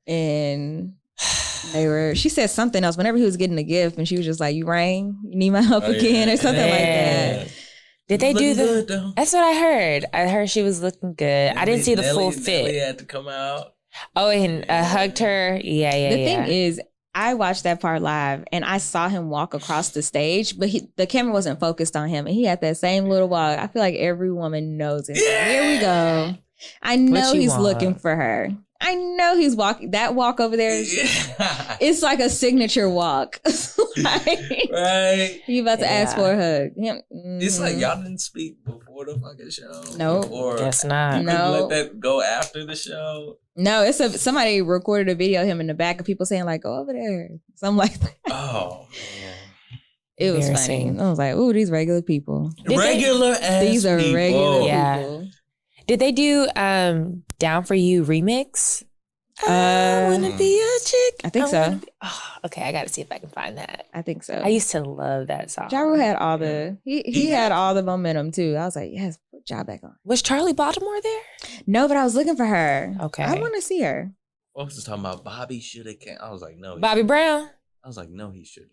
and. She said something else whenever he was getting a gift, and she was just like, "You rang? You need my help again?" or something like that. Did they do the? That's what I heard. I heard she was looking good. I didn't see the full fit. Nelly had to come out. Oh, and hugged her. Yeah. The thing is, I watched that part live, and I saw him walk across the stage, but the camera wasn't focused on him, and he had that same little walk. I feel like every woman knows it. Yeah. Here we go. I know he's looking for her. I know he's walking. That walk over there, it's like a signature walk. Right. He about to ask for a hug. It's like y'all didn't speak before the fucking show. No. Or guess not. Let that go after the show. No, somebody recorded a video of him in the back of people saying like, "Go over there." Something like that. Oh man. It was funny. I was like, "Ooh, these regular people. These are regular people." Did they do Down For You remix? I wanna be a chick. I think so. Okay, I gotta see if I can find that. I think so. I used to love that song. Ja Rule had all the he had all the momentum too. I was like, yes, put Ja back on. Was Charlie Baltimore there? No, but I was looking for her. Okay. I want to see her. Folks was talking about Bobby should have came. I was like, no. Bobby Brown? I was like, no, he shouldn't.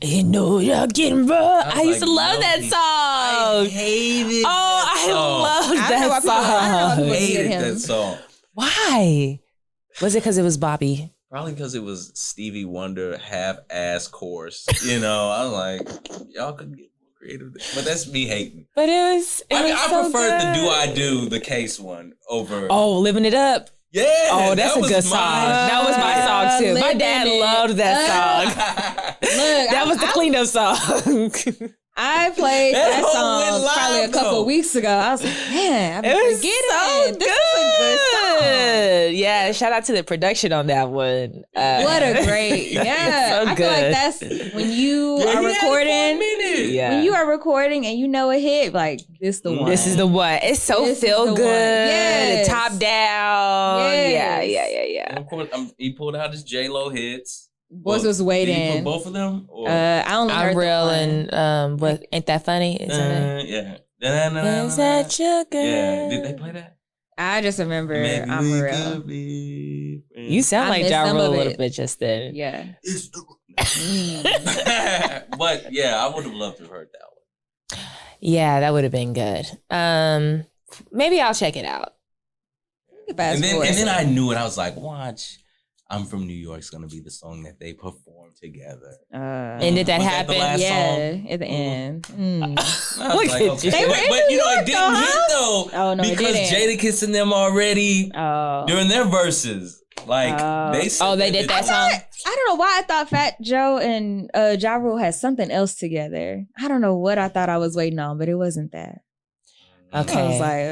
You know you're getting rough. I used to love that song. I hated I loved that song. I hated that song. Why? Was it because it was Bobby? Probably because it was Stevie Wonder half-ass chorus. I was like, y'all could get more creative. But that's me hating. But I preferred the Do I Do, the Case one over. Oh, Living It Up. Yeah. Oh, that's a good song. That was my song too. My dad loved that song. Look, that was the cleanup song. I played that song probably a couple of weeks ago. I was like, man, it was so good. This is a good song. Yeah, shout out to the production on that one. What a great, so I feel like that's when you are recording. When you are recording and you know a hit, like this the one. This is the one. It's so feel good. Yes. Top down. Yes. Yeah. And of course, he pulled out his J-Lo hits. Boys was waiting. Did he put both of them? Or? I only heard I'm real and what ain't that funny? Yeah. Is that your girl? Yeah. Did they play that? I just remember I'm real. You sound like Ja Rule a little bit just then. Yeah. But yeah, I would have loved to have heard that one. Yeah, that would have been good. Maybe I'll check it out. And then I knew it. I was like, watch. I'm from New York's gonna be the song that they perform together. And did that happen? At the end. I was like, okay. They were but you know, it didn't hit though. Oh no, because Jadakiss and them already during their verses. Like they did that song. I don't know why I thought Fat Joe and Ja Rule had something else together. I don't know what I thought I was waiting on, but it wasn't that. Okay. I was like,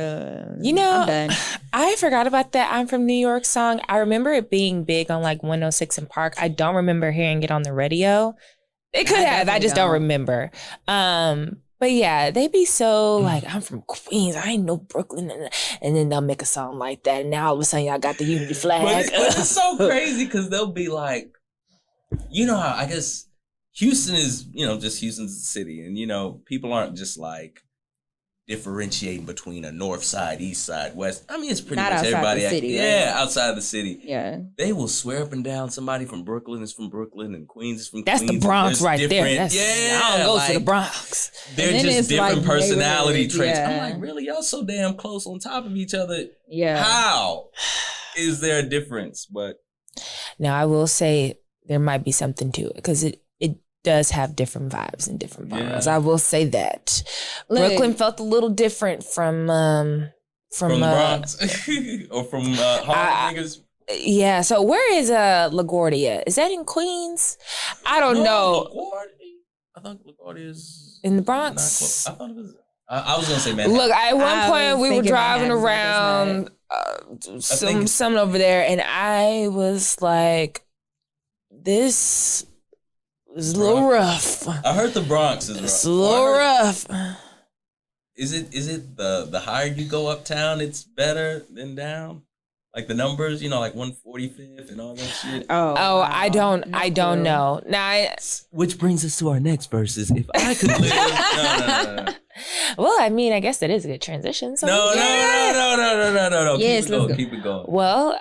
I'm done. I forgot about that I'm from New York song. I remember it being big on like 106 and Park. I don't remember hearing it on the radio. It could have. I just don't remember. But yeah, they be so like, I'm from Queens. I ain't no Brooklyn. And then they'll make a song like that. And now all of a sudden y'all got the unity flag. But it's so crazy because they'll be like, you know how I guess Houston is, just Houston's the city. And, people aren't just like, differentiating between a north side, east side, west. I mean, it's pretty much everybody. The city, outside of the city. Yeah. They will swear up and down somebody from Brooklyn is from Brooklyn and Queens is from Queens. That's the Bronx right there. I don't go to the Bronx. They're just different like personality traits. Yeah. I'm like, really? Y'all so damn close on top of each other. Yeah. How is there a difference? But now I will say there might be something to it because it does have different vibes and different boroughs. I will say that. Brooklyn felt a little different from the Bronx or from Harlem niggas. Yeah. So where is LaGuardia? Is that in Queens? I don't know. I thought LaGuardia is in the Bronx. I thought it was. I was gonna say Manhattan. Look, at one point we were driving around some over there, and I was like, this. It's a little rough. I heard the Bronx is rough. It's a little rough. Is it the higher you go uptown, it's better than down? Like the numbers, like 145th and all that shit. I don't know. Now, which brings us to our next verses. If I could live, no. Well, I mean, I guess that is a good transition. So no. Yes, keep it going. Well,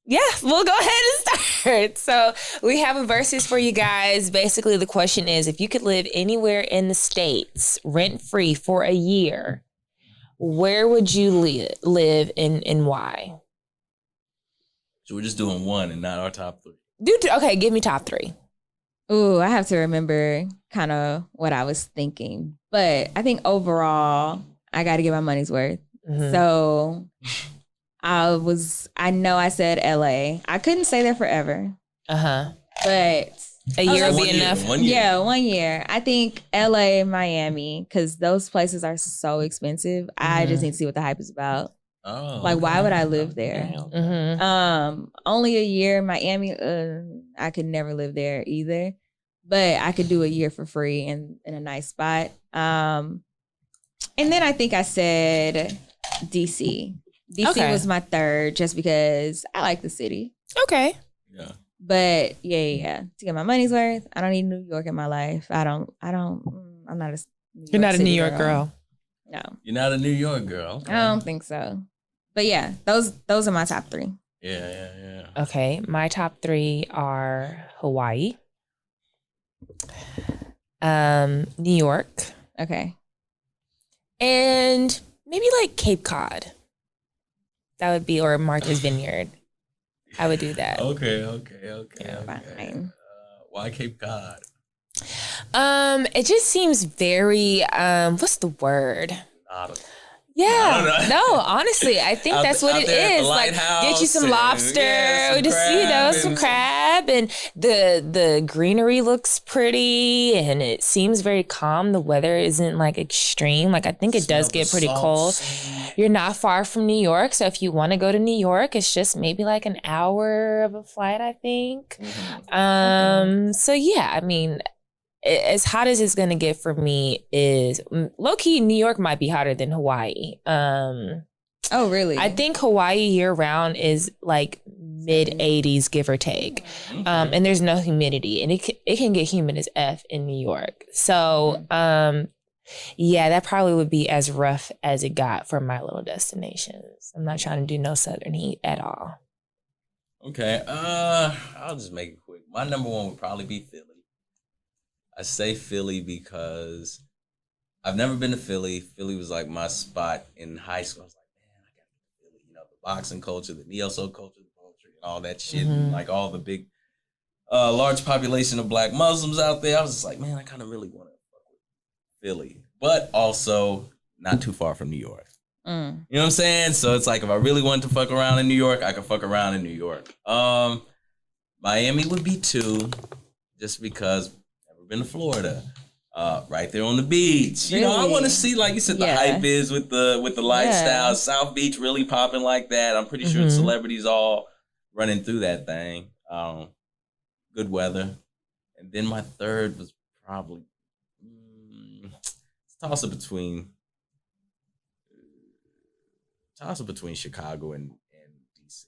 yeah, we'll go ahead and start. So we have a verses for you guys. Basically, the question is, if you could live anywhere in the States rent-free for a year, where would you live and why? So we're just doing one and not our top three. Okay, give me top three. Ooh, I have to remember kind of what I was thinking. But I think overall, I got to get my money's worth. Mm-hmm. So I know I said LA. I couldn't stay there forever. But a year would be enough. 1 year. Yeah, 1 year. I think LA, Miami, because those places are so expensive. Mm-hmm. I just need to see what the hype is about. Oh, like, why would I live there? Mm-hmm. Only a year. Miami, I could never live there either. But I could do a year for free in a nice spot. And then I think I said DC. DC was my third just because I like the city. Okay. Yeah. But yeah. To get my money's worth, I don't need New York in my life. I'm not a You're not a New York girl. No. You're not a New York girl. Okay. I don't think so. But yeah, those are my top three. Yeah. Okay. My top three are Hawaii, New York. Okay. And maybe like Cape Cod. That would be, or Martha's Vineyard. I would do that. Okay. Fine. Why Cape Cod? It just seems very, what's the word? Yeah. No, honestly, I think that's what it is. Like, get you some lobster, some crab, and the greenery looks pretty, and it seems very calm. The weather isn't like extreme. Like, I think it does get pretty cold. You're not far from New York, so if you want to go to New York, it's just maybe like an hour of a flight, I think. Mm-hmm. So yeah, I mean, as hot as it's going to get for me is low-key New York might be hotter than Hawaii. Oh, really? I think Hawaii year-round is like mid-80s, give or take. And there's no humidity. And it can get humid as F in New York. So, yeah, that probably would be as rough as it got for my little destinations. I'm not trying to do no southern heat at all. Okay. I'll just make it quick. My number one would probably be Philly. I say Philly because I've never been to Philly. Philly was like my spot in high school. I was like, man, I got to boxing culture, the neo-soul culture, the poetry, and all that shit, and like all the big, large population of Black Muslims out there. I was just like, man, I kind of really want to fuck with Philly, but also not too far from New York. You know what I'm saying? So it's like if I really wanted to fuck around in New York, I could fuck around in New York. Miami would be 2, just because I've never been to Florida. Right there on the beach. You know, I want to see, like you said, the hype is with the lifestyle. South Beach really popping like that. I'm pretty sure the celebrities all running through that thing. Good weather. And then my third was probably toss it between Chicago and DC.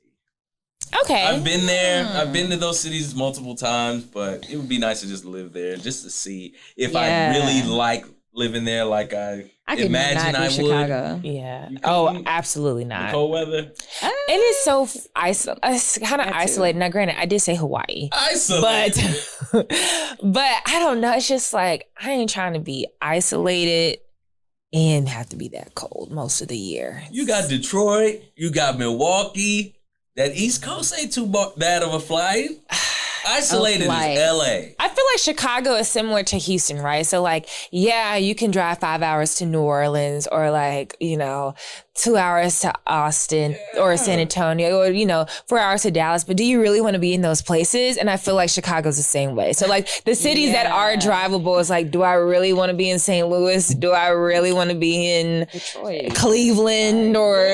Okay. I've been there. I've been to those cities multiple times, but it would be nice to just live there, just to see if I really like living there like I imagine I would. Chicago. Yeah. Oh, absolutely not. Cold weather. It is so it's kind of isolated. Now, granted, I did say Hawaii. Isolated. But I don't know. It's just like, I ain't trying to be isolated and have to be that cold most of the year. You got Detroit. You got Milwaukee. That East Coast ain't too bad of a flight. Isolated is LA. I feel like Chicago is similar to Houston, right? So like, yeah, you can drive 5 hours to New Orleans or like, 2 hours to Austin or San Antonio or, 4 hours to Dallas. But do you really want to be in those places? And I feel like Chicago's the same way. So like the cities that are drivable is like, do I really want to be in St. Louis? Do I really want to be in Detroit, Cleveland or,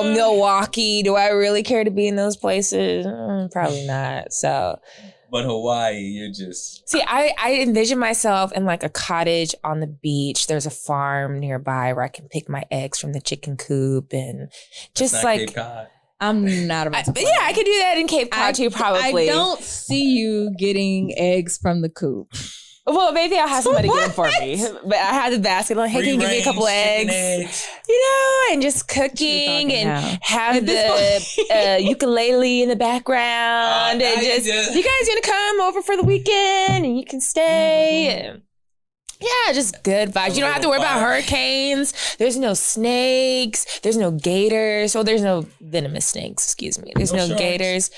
Milwaukee? Do I really care to be in those places? Probably not. So... But Hawaii, you're just... See, I envision myself in like a cottage on the beach. There's a farm nearby where I can pick my eggs from the chicken coop and just That's not like... Cape Cod. I'm not about to... Yeah, I could do that in Cape Cod too, probably. I don't see you getting eggs from the coop. Well, maybe I'll have somebody get them for me. But I have the basket like, hey, can you give me a couple eggs? And just cooking and have the ukulele in the background. And just, you guys gonna come over for the weekend and you can stay. Yeah, just good vibes. You don't have to worry about hurricanes. There's no snakes. There's no gators. Well, there's no venomous snakes, excuse me. There's no gators.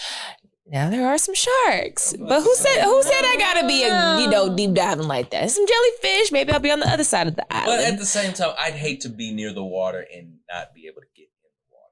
Now there are some sharks, but who said I gotta be deep diving like that? Some jellyfish. Maybe I'll be on the other side of the island. But at the same time, I'd hate to be near the water and not be able to get in the water.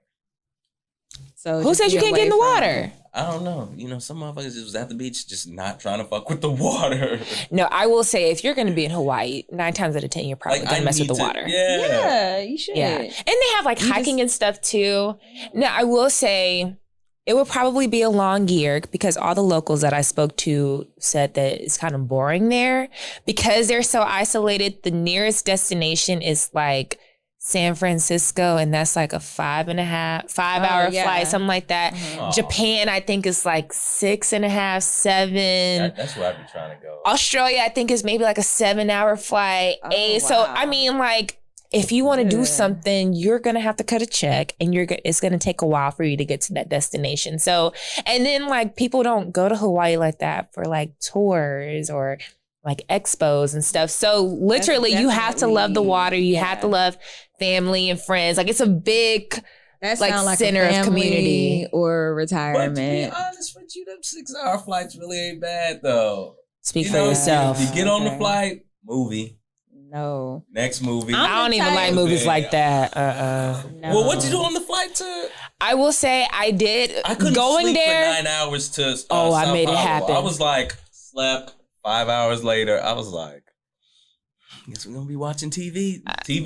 So who said you can't get in the water? I don't know. Some motherfuckers just was at the beach just not trying to fuck with the water. No, I will say if you're gonna be in Hawaii, 9 times out of 10 you're probably gonna mess with the water. Yeah, you should. Yeah, and they have like hiking and stuff too. Now I will say. It would probably be a long year because all the locals that I spoke to said that it's kind of boring there because they're so isolated. The nearest destination is like San Francisco, and that's like a 5-hour flight, something like that. Japan, I think, is like 6.5, 7. That's where I'd be trying to go. Australia, I think, is maybe like a 7-hour flight. So I mean, like. If you want to do something, you're going to have to cut a check and it's going to take a while for you to get to that destination. So, and then like people don't go to Hawaii like that for like tours or like expos and stuff. So literally you have to love the water. You have to love family and friends. Like it's a big like center of community or retirement. But to be honest with you, them 6-hour flights really ain't bad though. Speak for yourself. If you get on the flight, movie. No. Next movie. I don't even like movies like that. No. Well, what'd you do on the flight to? I will say I did. I couldn't sleep for 9 hours to Sao I made Paulo. it happen. I was like, slept 5 hours later. I was like, I guess we're going to be watching TV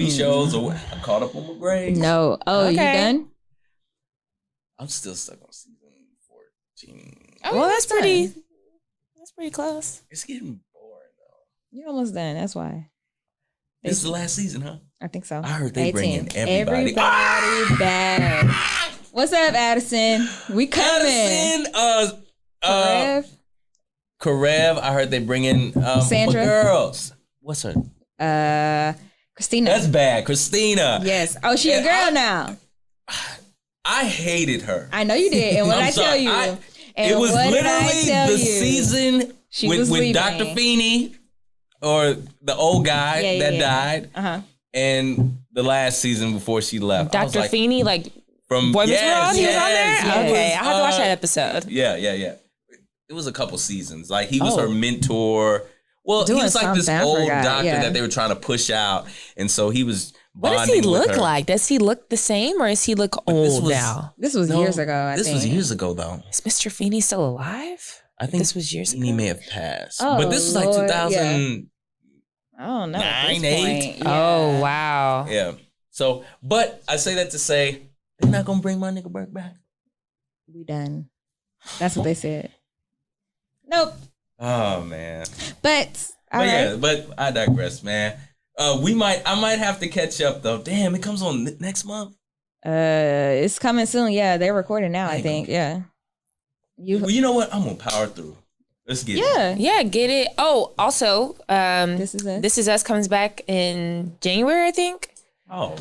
shows. Or I caught up on my grades. No. Oh, you done? I'm still stuck on season 14. Well, that's pretty close. It's getting boring though. You're almost done. That's why. This is the last season, huh? I think so. I heard they bring in everybody. Everybody back. What's up, Addison? We coming. Addison, Karev. I heard they bring in Sandra. Girls. What's her? Christina. That's bad. Christina. Yes. Oh, she a girl now. I hated her. I know you did. And what I tell you? It was literally the season with Dr. Feeney. Or the old guy that died. And the last season before she left. Dr. Feeney, like from Boy Meets World. He was on there. he Okay, was, I have to watch that episode. Yeah. It was a couple seasons. Like he was her mentor. Well, he was like this old doctor that they were trying to push out, and so he was. What does he look like? Does he look the same, or is he look old now? This was years ago. This was years ago, though. Is Mr. Feeney still alive? I think this was years ago. He may have passed, Oh, but this was like 2000. I don't know. 9, 8. Yeah. Oh wow. Yeah. So, but I say that to say they're not gonna bring my nigga Burke back. We done. That's what they said. Nope. Oh man. But I digress, man. I might have to catch up though. Damn, it comes on next month. It's coming soon. Yeah, they're recording now. I think. Yeah. Well, you know what? I'm gonna power through. Let's get it. Yeah, get it. Oh, also, This Is Us comes back in January, I think. Oh.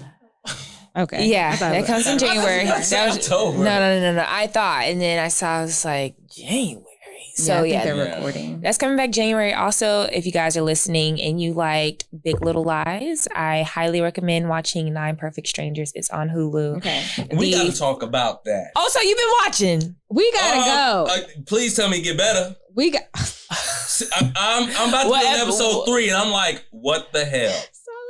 Okay. Yeah, that comes in January. That was October. No. I thought, and then I saw, I was like, January. So I think they're recording. That's coming back January. Also, if you guys are listening and you liked Big Little Lies, I highly recommend watching 9 Perfect Strangers. It's on Hulu. Okay. We gotta talk about that. Oh, so you've been watching? We gotta go. Please tell me to get better. We got. I'm about to go to episode 3, and I'm like, what the hell?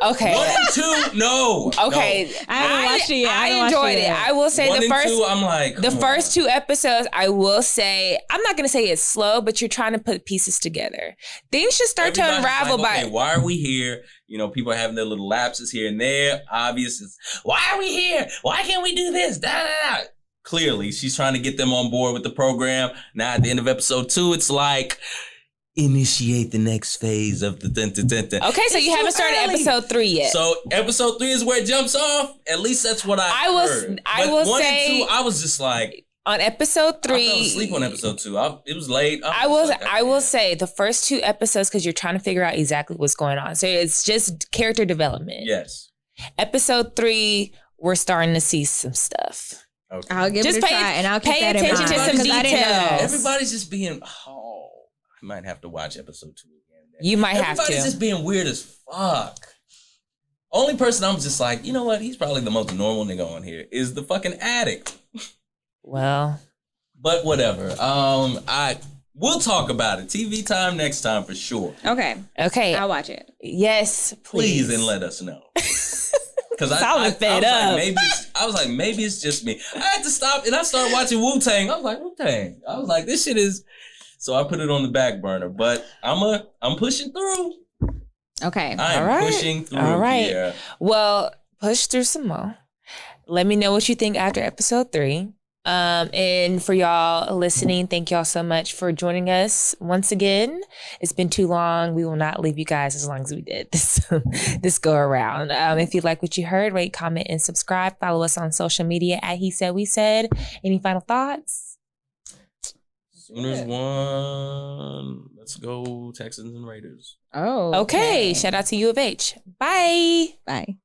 Okay. 1 and 2, no. Okay. No. I haven't watched it yet. I enjoyed it. I will say 1 the and first 2, I'm like, the first 2 episodes, I will say, I'm not going to say it's slow, but you're trying to put pieces together. Things should start to unravel okay, why are we here? You know, people are having their little lapses here and there. Obvious. Why are we here? Why can't we do this? Da, da, da. Clearly, she's trying to get them on board with the program. Now, at the end of episode 2, it's like, initiate the next phase of the Okay, so you haven't started episode 3 yet. So episode 3 is where it jumps off. At least that's what I heard. I will 1 say, and 2, I was just like, on episode 3, I fell asleep on episode 2. It was late. I will say the first 2 episodes, because you're trying to figure out exactly what's going on. So it's just character development. Yes. Episode 3, we're starting to see some stuff. Okay. I'll give it a try, and I'll keep that in mind. Pay attention to some details. Everybody's just being. I might have to watch episode 2 again. You might have to. Everybody's just being weird as fuck. Only person I'm just like, you know what? He's probably the most normal nigga on here is the fucking addict. Well, but whatever. We'll talk about it. TV time next time for sure. Okay. I'll watch it. Yes, please. And let us know. Because I was like, maybe it's just me. I had to stop and I started watching Wu-Tang. I was like, Wu-Tang. I was like, this shit is. So I put it on the back burner, but I'm pushing through. Okay. I'm pushing through. All right. Yeah. Well, push through some more. Let me know what you think after episode 3. And for y'all listening, thank y'all so much for joining us once again. It's been too long. We will not leave you guys as long as we did this go around. If you like what you heard, rate, comment, and subscribe. Follow us on social media at He Said We Said. Any final thoughts? Sooners won. Let's go Texans and Raiders. Oh. Okay. Shout out to U of H. Bye. Bye.